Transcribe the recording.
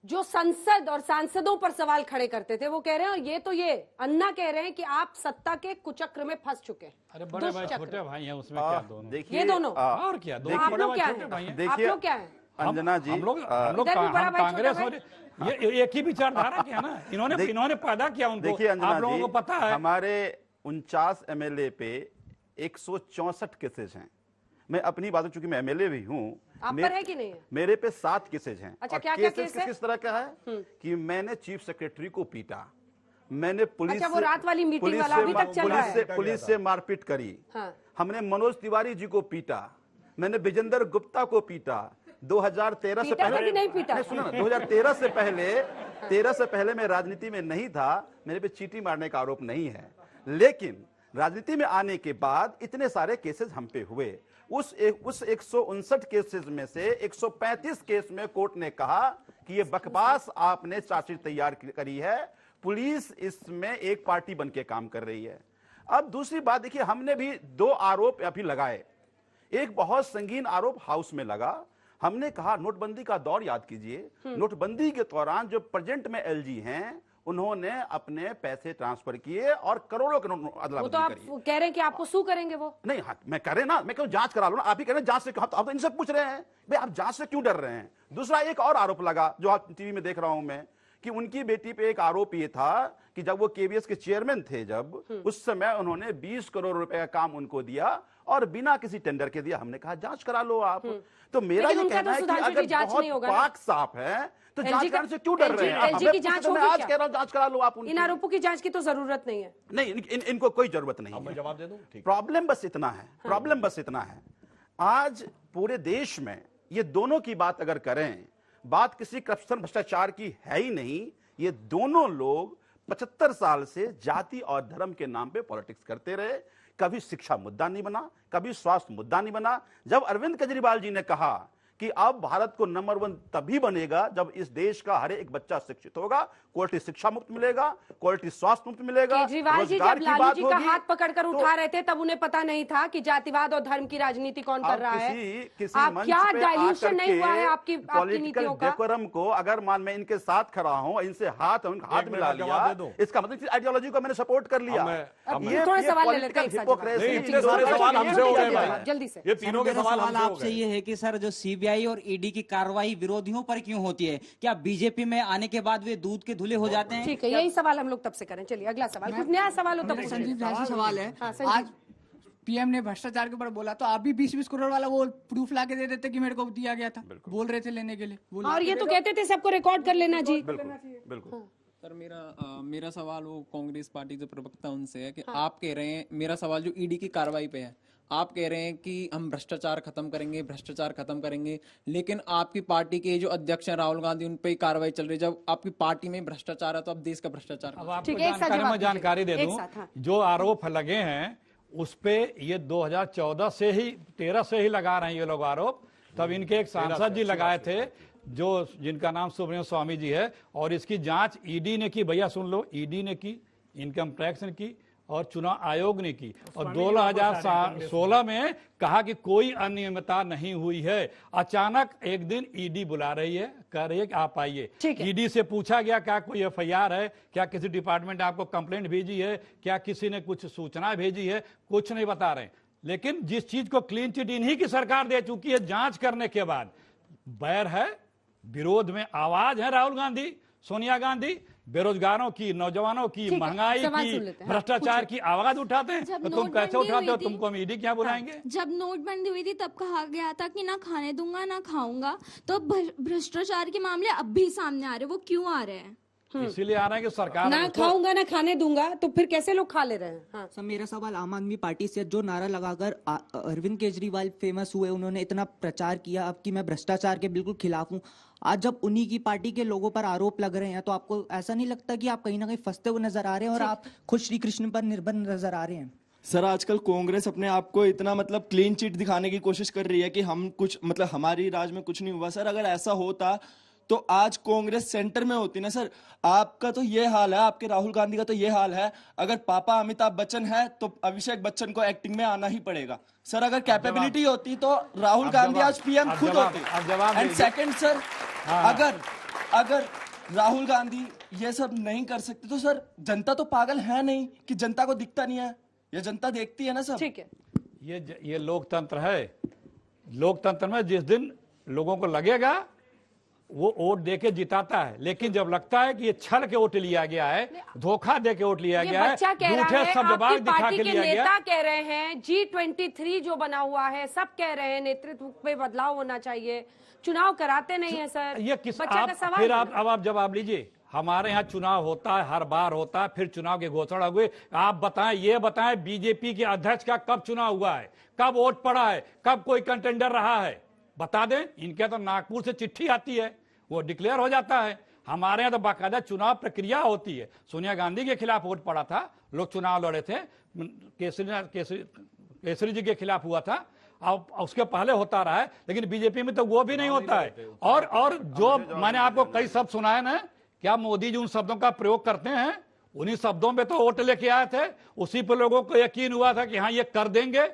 जो संसद और सांसदों पर सवाल खड़े करते थे वो कह रहे हैं, ये अन्ना कह रहे हैं कि आप सत्ता के कुचक्र में फंस चुके हैं। अरे बड़े भाई छोटे भाई हैं, उसमें क्या दोनों? ये दोनों और क्या दोनों? आप लोग क्या हैं? आप लोग क्या हैं? अंजना जी, हम लोग कांग्रेस और ये एक ही विचारधारा क्या ना, इन्होंने पैदा किया उनको। देखिए अंजना आप लोगों को पता है हमारे 49 एमएलए पे 164 केसेज हैं। मैं अपनी बातों, चूंकि मैं एमएलए भी हूँ, आप पर है कि नहीं है? मेरे पे 7 केसेज हैं। अच्छा, और क्या केसेज है? किस तरह का है कि मैंने चीफ सेक्रेटरी को पीटा, मैंने पुलिस अच्छा, वो रात वाली मीटिंग वाला अभी तक चल रहा है। पुलिस से मारपीट करी। हाँ। हमने मनोज तिवारी जी को पीटा, मैंने विजेंद्र गुप्ता को पीटा। 2013 से पहले नहीं पीटा, सुनो ना, 2013 से पहले 13 से पहले मैं राजनीति में नहीं था, मेरे पे चीटी मारने का आरोप नहीं है। लेकिन राजनीति में आने के बाद इतने सारे केसेस हम पे हुए। उस 159 केसेस में से 135 केस में कोर्ट ने कहा कि ये बकवास आपने चार्जशीट तैयार करी है, पुलिस इसमें एक पार्टी बन के काम कर रही है। अब दूसरी बात देखिए, हमने भी 2 आरोप अभी लगाए। एक बहुत संगीन आरोप हाउस में लगा। हमने कहा नोटबंदी का दौर याद कीजिए, नोटबंदी के दौरान जो प्रेजेंट में एलजी हैं उन्होंने अपने पैसे ट्रांसफर किए और करोड़ों के वो तो आप कह रहे हैं कि आपको सू करेंगे वो? नहीं, हाँ, मैं कह रहे ना, मैं क्यों जांच करा लो ना, आप ही कह रहे हैं जांच से क्यों? आप तो इनसे पूछ रहे हैं भाई, आप जांच से क्यों डर रहे हैं? दूसरा एक और आरोप लगा जो आप टीवी में देख रहा हूं मैं, कि उनकी बेटी पे एक आरोप ये था कि जब वो केवीएस के चेयरमैन थे, जब उस समय उन्होंने 20 करोड़ रुपए का काम उनको दिया और बिना किसी टेंडर के दिया। हमने कहा जांच करा लो आप। तो मेरा ये कहना है कि अगर बहुत पाक साफ है तो जांच करने से क्यों डर रहे हैं? एलजी की जांच होगी क्या? आज कह रहा हूं जांच करा लो आप। इन आरोपों की जांच की तो जरूरत नहीं है। नहीं, इनको कोई जरूरत नहीं है। मैं जवाब दे दूं? प्रॉब्लम बस इतना है, प्रॉब्लम बस इतना है, आज पूरे देश में ये दोनों की बात अगर करें, बात किसी करप्शन भ्रष्टाचार की है ही नहीं। ये दोनों लोग 75 साल से जाति और धर्म के नाम पे पॉलिटिक्स करते रहे। कभी शिक्षा मुद्दा नहीं बना, कभी स्वास्थ्य मुद्दा नहीं बना। जब अरविंद केजरीवाल जी ने कहा कि अब भारत को नंबर 1 तभी बनेगा जब इस देश का हर एक बच्चा शिक्षित होगा, क्वालिटी शिक्षा मुक्त मिलेगा, क्वालिटी स्वास्थ्य मुक्त मिलेगा। केजरीवाल जी जब लालू जी का हाथ पकड़कर उठा रहे थे तब उन्हें पता नहीं था कि जातिवाद और धर्म की राजनीति कौन कर रहा है? आप क्या डाइल्यूशन नहीं हुआ है आपकी नीतियों का? डेकोरम को अगर मान मैं इनके साथ खड़ा हूं, इनसे हाथ मिला लिया, इसका मतलब आइडियोलॉजी को मैंने सपोर्ट कर लिया। ये थोड़ा सवाल ले लेते हैं, जल्दी से। ये तीनों के सवाल आपसे ये है कि सर जो सीबीआई और ईडी की कार्रवाई विरोधियों पर क्यों होती है? क्या बीजेपी में आने के बाद वे दूध के धुले हो जाते हैं? ठीक है, यही सवाल हम लोग तब से करें। चलिए अगला सवाल, कुछ नया सवाल हो तब। संजीव झा से सवाल है। आज पीएम ने भ्रष्टाचार के ऊपर बोला तो आप भी 20-20 करोड़ वाला वो प्रूफ ला के दे देते कि मेरे को दिया गया था, बोल रहे थे लेने के लिए। और ये तो कहते थे सबको रिकॉर्ड कर लेना जी। बिल्कुल। सर मेरा सवाल वो कांग्रेस पार्टी जो प्रवक्ता उनसे है कि आप कह रहे हैं, मेरा सवाल जो ईडी की कार्रवाई पे है, आप कह रहे हैं कि हम भ्रष्टाचार खत्म करेंगे, लेकिन आपकी पार्टी के जो अध्यक्ष हैं राहुल गांधी, उन पे कार्रवाई चल रही है। जब आपकी पार्टी में भ्रष्टाचार है तो अब देश का भ्रष्टाचार। अब आपको जानकारी दे दूं, जो आरोप लगे हैं उस पे ये 2014 से ही 13 से ही लगा रहे हैं ये लोग आरोप। तब इनके एक सांसद जी लगाए थे जो जिनका नाम सुब्रमण्यम स्वामी जी है, और इसकी जांच ईडी ने की। भैया सुन लो, ईडी ने की, इनकम टैक्स ने की और चुनाव आयोग ने की। और 2016 में कहा कि कोई अनियमितता नहीं हुई है। अचानक एक दिन ईडी बुला रही है, कह रही है कि आप आइए। ईडी से पूछा गया क्या कोई एफआईआर है, क्या किसी डिपार्टमेंट ने आपको कंप्लेंट भेजी है, क्या किसी ने कुछ सूचना भेजी है? कुछ नहीं बता रहे। लेकिन जिस चीज को क्लीन चिट इन्हीं की सरकार दे चुकी है, जांच करने के बाद बैर है, विरोध में आवाज है राहुल गांधी, सोनिया गांधी, बेरोजगारों की, नौजवानों की, महंगाई की, भ्रष्टाचार की आवाज उठाते हैं। तो तुम कैसे उठाते हो? तुमको हम ईडी क्या बुलाएंगे? जब नोटबंदी हुई थी तब कहा गया था कि ना खाने दूंगा ना खाऊंगा, तो भ्रष्टाचार के मामले अब भी सामने आ रहे हैं। वो क्यों आ रहे हैं? इसीलिए आ रहा है कि सरकार ना खाऊंगा ना खाने दूंगा, तो फिर कैसे लोग खा ले रहे हैं? हाँ। सर मेरा सवाल आम आदमी पार्टी से, जो नारा लगाकर अरविंद केजरीवाल फेमस हुए, उन्होंने इतना प्रचार किया अब कि मैं भ्रष्टाचार के बिल्कुल खिलाफ हूँ, आज जब उन्हीं की पार्टी के लोगों पर आरोप लग रहे हैं तो आपको ऐसा नहीं लगता कि आप कहीं ना कहीं फंसते हुए नजर आ रहे हैं और आप खुद श्री कृष्ण पर निर्भर नजर आ रहे हैं? सर आजकल कांग्रेस अपने आप को इतना मतलब क्लीन चिट दिखाने की कोशिश कर रही है कि हम कुछ मतलब हमारी राज में कुछ नहीं हुआ। सर अगर ऐसा होता तो आज कांग्रेस सेंटर में होती ना। सर आपका तो ये हाल है, आपके राहुल गांधी का तो ये हाल है। अगर पापा अमिताभ बच्चन है तो अभिषेक बच्चन को एक्टिंग में आना ही पड़ेगा। सर अगर कैपेबिलिटी होती तो राहुल गांधी आज पीएम खुद होते। एंड सेकंड सर, अगर राहुल गांधी ये सब नहीं कर सकते तो सर जनता तो पागल है नहीं कि जनता को दिखता नहीं है, ये जनता देखती है ना सब। ठीक है, ये लोकतंत्र है। लोकतंत्र में जिस दिन लोगों को लगेगा वो वोट दे के जिताता है, लेकिन जब लगता है कि ये छल के वोट लिया गया है, धोखा दे के वोट लिया गया है, झूठे शब्दबाज दिखा के लिया गया। नेता कह रहे हैं G23 जो बना हुआ है, सब कह रहे हैं नेतृत्व पे बदलाव होना चाहिए, चुनाव कराते नहीं है सर। ये किस बच्चा का सवाल फिर आप जवाब लीजिए। हमारे यहाँ चुनाव होता है, हर बार होता है, फिर चुनाव की घोषणा हुई। आप बताएं, ये बताएं बीजेपी के अध्यक्ष का कब चुनाव हुआ है, कब वोट पड़ा है, कब कोई कंटेंडर रहा है, बता दें। इनके तो नागपुर से चिट्ठी आती है, वो डिक्लेयर हो जाता है। हमारे यहाँ तो बाकायदा चुनाव प्रक्रिया होती है। सोनिया गांधी के खिलाफ वोट पड़ा था, लोग चुनाव लड़े थे, केसरी जी के खिलाफ हुआ था, अब उसके पहले होता रहा है, लेकिन बीजेपी में तो वो भी नहीं होता है। और जो मैंने आपको कई शब्द सुनाए ना, क्या मोदी जी उन शब्दों का प्रयोग करते हैं? उन्हीं शब्दों में तो वोट लेके आए थे, उसी पर लोगों को यकीन हुआ था कि हाँ ये कर देंगे।